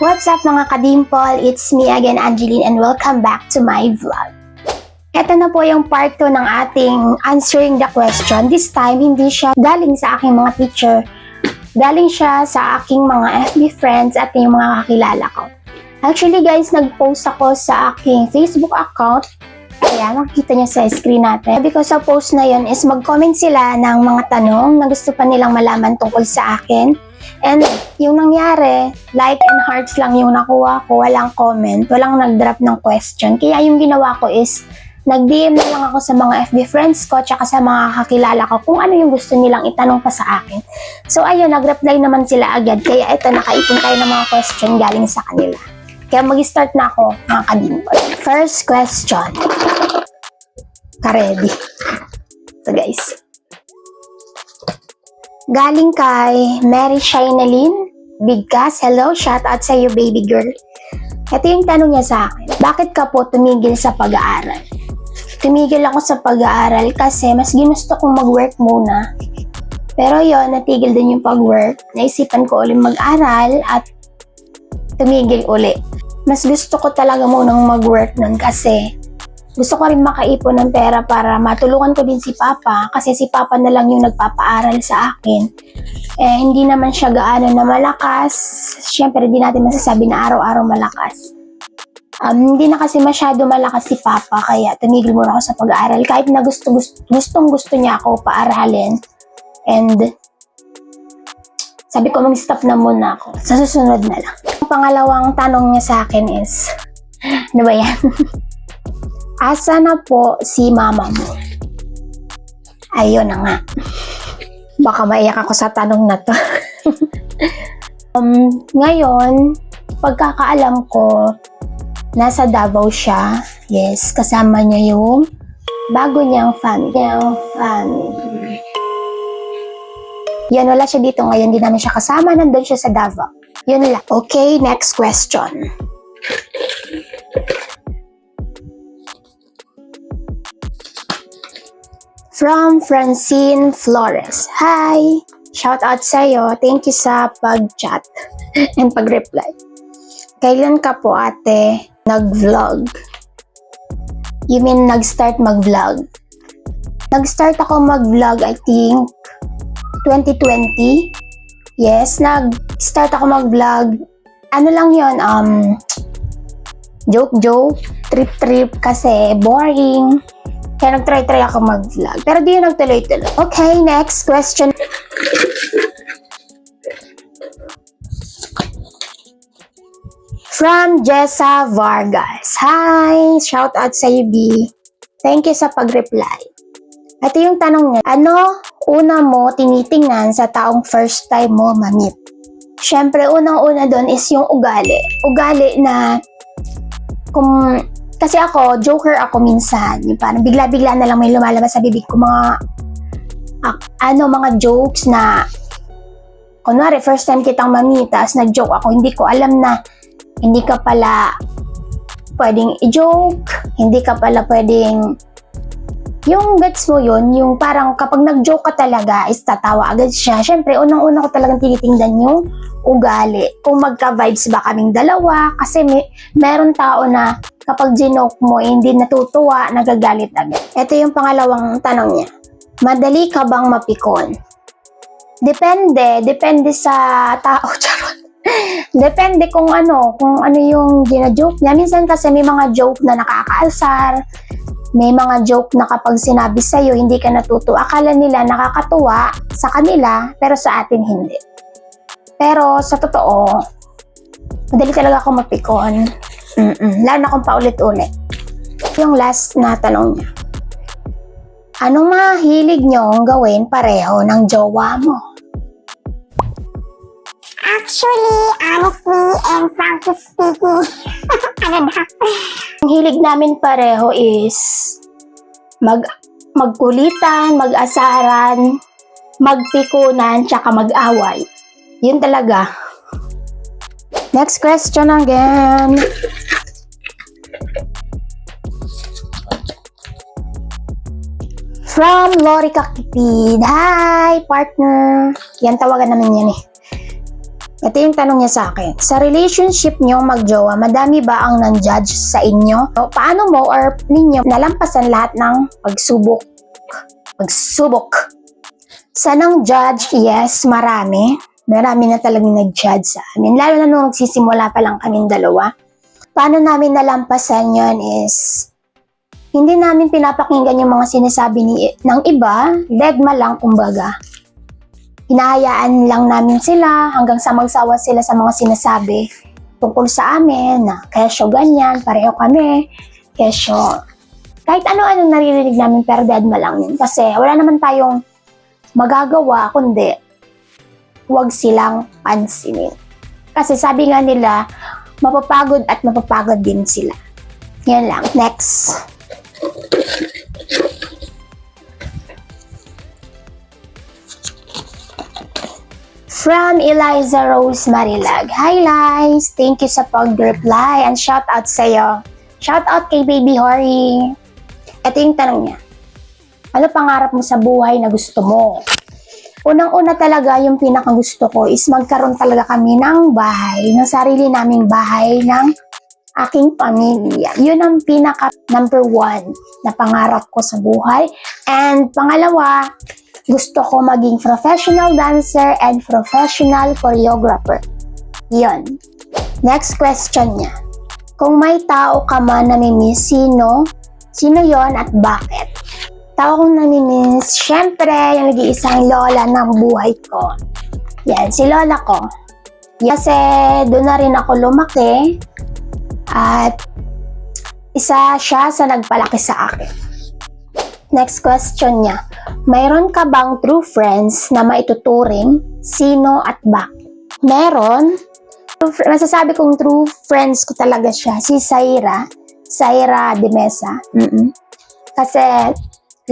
What's up mga ka-dimple? It's me again, Angeline, and welcome back to my vlog. Ito na po yung part 2 ng ating answering the question. This time, hindi siya galing sa aking mga teacher. Galing siya sa aking mga FB friends at yung mga kakilala ko. Actually guys, nag-post ako sa aking Facebook account. Ayan, makikita niyo sa screen natin. Because sa post na yun is mag-comment sila ng mga tanong na gusto pa nilang malaman tungkol sa akin. And yung nangyari, like and hearts lang yung nakuha ko, walang comment, walang nag-drop ng question. Kaya yung ginawa ko is, nag-DM na lang ako sa mga FB friends ko, tsaka sa mga kakilala ko kung ano yung gusto nilang itanong pa sa akin. So ayun, nag-reply naman sila agad. Kaya ito, nakaipon tayo ng mga question galing sa kanila. Kaya mag-start na ako, mga ka-dimple. First question. Ka-ready. So guys. Galing kay Mary Shainalyn Bigkas. Hello, shout out sa iyo, baby girl. Ito yung tanong niya sa akin. Bakit ka po tumigil sa pag-aaral? Tumigil ako sa pag-aaral kasi mas ginusto kong mag-work muna. Pero yon, natigil din yung pag-work. Naisipan ko ulit mag-aral at tumigil ulit. Mas gusto ko talaga munang mag-work nun kasi gusto ko rin makaipon ng pera para matulungan ko din si Papa kasi si Papa na lang yung nagpapaaral sa akin. Eh, hindi naman siya gaano na malakas. Siyempre, hindi natin masasabi na araw-araw malakas. Hindi na kasi masyado malakas si Papa kaya tumigil muna ako sa pag-aaral kahit na gustong gusto niya ako paaralin. And sabi ko mag-stop na muna ako. Sa susunod na lang. Ang pangalawang tanong niya sa akin is, ano ba yan? Asa na po si mama mo? Ayun na nga. Baka maiyak ako sa tanong na to. Ngayon, pagkakaalam ko, nasa Davao siya. Yes, kasama niya yung bago niyang family. Yan, wala siya dito ngayon. Hindi namin siya kasama. Nandun siya sa Davao. Yun lang. Okay, next question. From Francine Flores. Hi! Shout out sa'yo. Thank you sa pag-chat and pag-reply. Kailan ka po ate nag-vlog? You mean nag-start mag-vlog? Nag-start ako mag-vlog I think 2020. Yes, nag-start ako mag-vlog. Ano lang yun? Joke, trip kasi boring. Kaya nag-try ako mag-vlog. Pero di yun nagtuloy-tuloy. Okay, next question. From Jessa Vargas. Hi! Shout out sa you, B. Thank you sa pag-reply. Ito yung tanong niya. Ano una mo tinitingnan sa taong first time mo ma-meet? Siyempre, unang-una doon is yung ugali. Ugali na kasi ako, joker ako minsan. Yung parang bigla-bigla na lang may lumalabas sa bibig ko mga jokes na kunwari, first time kitang ma-meet, tapos nag-joke ako, hindi ko alam na hindi ka pala pwedeng i-joke, hindi ka pala pwedeng yung gets mo yun, yung parang kapag nag-joke ka talaga, is tatawa agad siya. Siyempre, unang-una ko talagang tinitingnan yung ugali. Kung magka-vibes ba kaming dalawa, kasi meron tao na kapag ginoke mo, hindi natutuwa, nagagalit agad. Ito yung pangalawang tanong niya. Madali ka bang mapikon? Depende sa tao, charot. Depende kung ano yung gina-joke niya. Minsan kasi may mga joke na nakakaalsar, may mga joke na kapag sinabi sa'yo, hindi ka natutuwa. Akala nila nakakatuwa sa kanila, pero sa atin hindi. Pero sa totoo, madali talaga ako mapikon. Lalo na kung paulit-ulit. Yung last na tanong niya. Anong mahilig niyong gawin pareho ng jowa mo? Actually, honestly, and frankly speaking, ano na? Ang hilig namin pareho is magkulitan, mag-asaran, magpikunan, tsaka mag-away. Yun talaga. Next question again. From Lori Kakipid. Hi, partner. Yan, tawagan namin yan eh. Ito yung tanong niya sa akin. Sa relationship niyo magjowa, madami ba ang nan-judge sa inyo? O, paano mo or ninyo nalampasan lahat ng pagsubok? Sa nang judge, yes, marami. Marami na talagang nag-judge sa amin. Lalo na nung nagsisimula pa lang kaming dalawa. Paano namin nalampasan yon is, hindi namin pinapakinggan yung mga sinasabi ng iba, degma lang kumbaga. Hinahayaan lang namin sila hanggang sa magsawa sila sa mga sinasabi tungkol sa amin na kesyo ganyan, pareho kami, kesyo. Kahit ano-anong naririnig namin pero deadma lang yun. Kasi wala naman tayong magagawa kundi huwag silang pansinin. Kasi sabi nga nila, mapapagod at mapapagod din sila. Yan lang. Next. From Eliza Rose Marilag. Hi, Liz! Thank you sa pag-reply and shout out sa'yo. Shout out kay Baby Hori. Ito yung tanong niya. Ano pangarap mo sa buhay na gusto mo? Unang-una talaga yung pinakagusto ko is magkaroon talaga kami ng bahay, ng sarili naming bahay ng aking pamilya. Yun ang pinaka number 1 na pangarap ko sa buhay. And pangalawa, gusto ko maging professional dancer and professional choreographer. Yun. Next question niya. Kung may tao ka man namimiss, sino yon at bakit? Tao kong namimiss, syempre, yung nag-iisang lola ng buhay ko. Yan, si lola ko. Kasi doon na rin ako lumaki at isa siya sa nagpalaki sa akin. Next question niya. Mayroon ka bang true friends na maituturing? Sino at bakit? Meron. Masasabi kong true friends ko talaga siya. Si Zaira de Mesa. Kasi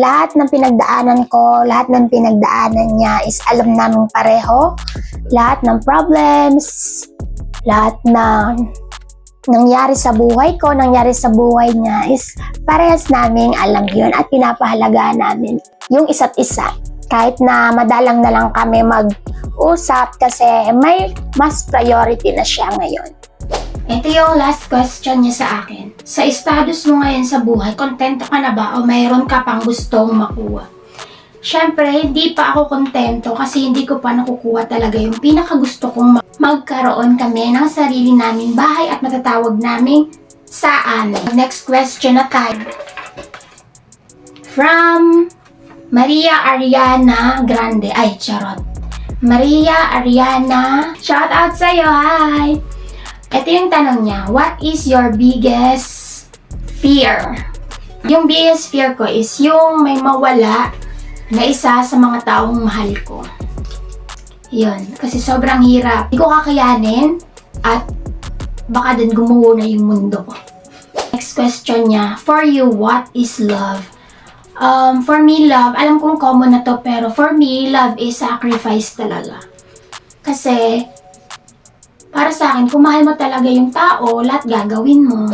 lahat ng pinagdaanan ko, lahat ng pinagdaanan niya is alam namin pareho. Lahat ng problems, lahat ng nangyari sa buhay ko, nangyari sa buhay niya is parehas naming alam yun at pinapahalagaan namin yung isa't isa. Kahit na madalang na lang kami mag-usap kasi may mas priority na siya ngayon. Ito yung last question niya sa akin. Sa status mo ngayon sa buhay, kontento ka na ba o mayroon ka pang gustong makuha? Siyempre, hindi pa ako kontento kasi hindi ko pa nakukuha talaga yung pinakagusto kong magkaroon kami ng sarili naming bahay at matatawag naming sa amin. Next question na tayo. From Maria Ariana Grande. Ay, charot. Maria Ariana. Shout out sa'yo, hi! Ito yung tanong niya. What is your biggest fear? Yung biggest fear ko is yung may mawala na isa sa mga taong mahal ko. Yun. Kasi sobrang hirap. Hindi ko kakayanin at baka din gumuho na yung mundo ko. Next question niya. For you, what is love? For me, love, alam kong common na to, pero for me, love is sacrifice talaga. Kasi, para sa akin, kung mahal mo talaga yung tao, lahat gagawin mo.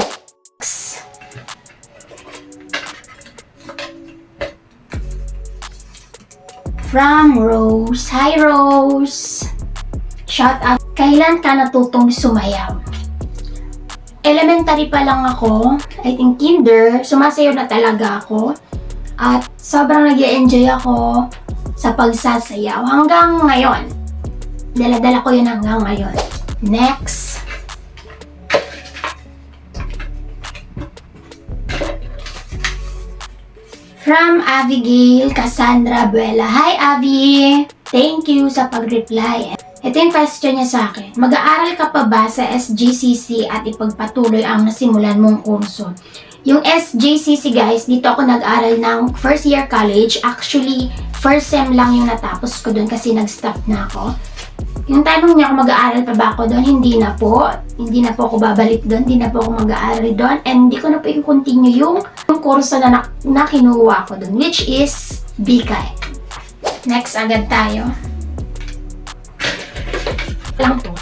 From Rose. Hi, Rose! Shout out. Kailan ka natutong sumayaw? Elementary pa lang ako. I think kinder. Sumasayaw na talaga ako. At sobrang nag-i-enjoy ako sa pagsasayaw. Hanggang ngayon. Dala-dala ko yun hanggang ngayon. Next. From Abigail Cassandra Buela. Hi, Abby! Thank you sa pag-reply. Ito yung question niya sa akin. Mag-aaral ka pa ba sa SGCC at ipagpatuloy ang nasimulan mong kurso? Yung SGCC, guys, dito ako nag-aral ng first year college. Actually, first sem lang yung natapos ko doon kasi nag-stop na ako. Yung tanong niya kung mag-aaral pa ba ako doon, hindi na po. Hindi na po ako babalik doon, hindi na po ako mag-aaral doon. And hindi ko na po i-continue yung kurso na kinuha ko doon, which is BKAI. Next agad tayo. Lang to.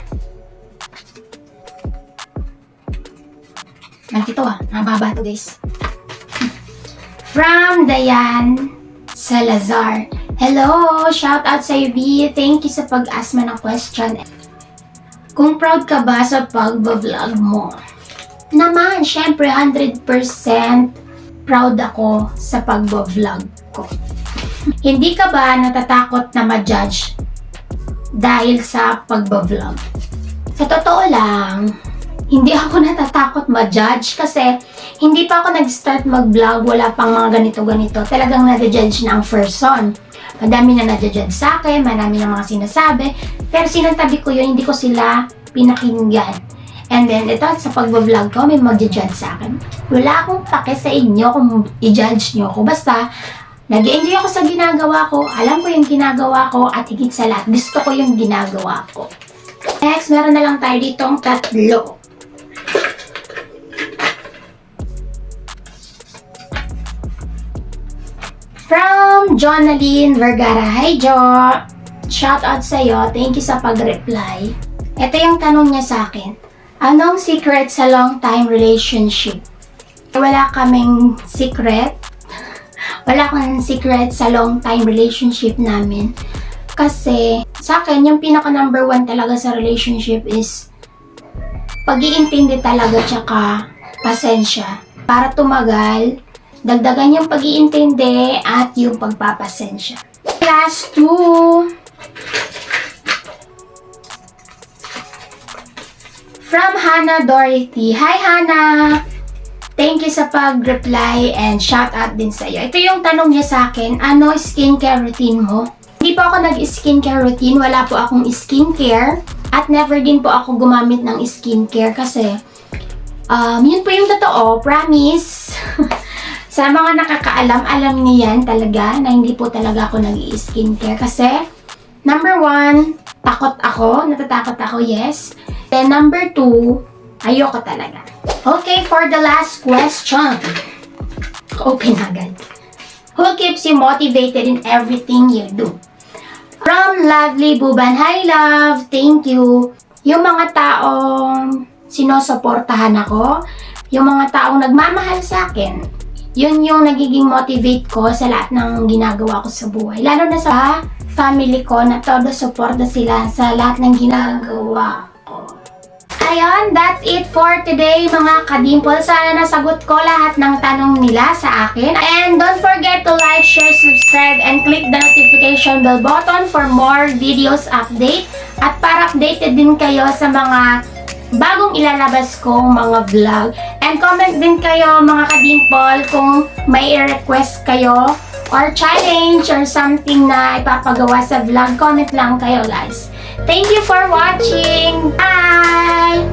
Ito mababa to, guys. From Dayan Salazar. Hello! Shout out sa B. Thank you sa pag-asma ng question. Kung proud ka ba sa pag-vlog mo? Naman, syempre 100% proud ako sa pag-vlog ko. Hindi ka ba natatakot na ma-judge dahil sa pag-vlog? Sa totoo lang, hindi ako natatakot ma-judge kasi hindi pa ako nag-start mag-vlog, wala pang mga ganito-ganito. Talagang na-judge na ang person. Madami na na-judge sa akin, marami na mga sinasabi, pero sinantabi ko yun, hindi ko sila pinakinggan. And then, ito, sa pag-vlog ko, may mag-judge sa akin. Wala akong pake sa inyo kung i-judge nyo ako. Basta, nag-enjoy ako sa ginagawa ko, alam ko yung ginagawa ko, at higit sa lahat, gusto ko yung ginagawa ko. Next, meron na lang tayo ditong 3. From Jonaline Vergara. Hi, Jo! Shout out sa'yo. Thank you sa pag-reply. Ito yung tanong niya sa akin. Anong secret sa long-time relationship? Wala kaming secret. Wala kaming secret sa long-time relationship namin. Kasi, sa akin, yung pinaka number 1 talaga sa relationship is pag-iintindi talaga tsaka pasensya. Para tumagal, dagdagan yung pag-iintindi at yung pagpapasensya. Last 2. From Hannah Dorothy. Hi, Hannah! Thank you sa pag-reply and shout out din sa iyo. Ito yung tanong niya sa akin, ano skincare routine mo? Hindi po ako nag-skincare routine, wala po akong skincare at never din po ako gumamit ng skincare kasi yun po yung totoo, promise. Sa mga nakakaalam, alam niyan talaga na hindi po talaga ako nag-skincare kasi number 1, takot ako, natatakot ako, yes. Then number 2, ayoko talaga. Okay, for the last question. Open agad. Who keeps you motivated in everything you do? From Lovely Buban. Hi, love. Thank you. Yung mga taong sinusuportahan ako, yung mga taong nagmamahal sa akin, yun yung nagiging motivate ko sa lahat ng ginagawa ko sa buhay. Lalo na sa family ko na todo suporta sila sa lahat ng ginagawa ko. Ayun, that's it for today mga kadimple. Sana nasagot ko lahat ng tanong nila sa akin. And don't forget to like, share, subscribe, and click the notification bell button for more videos update. At para updated din kayo sa mga bagong ilalabas kong mga vlog. And comment din kayo mga kadimple kung may request kayo or challenge or something na ipapagawa sa vlog. Comment lang kayo guys. Thank you for watching. Bye!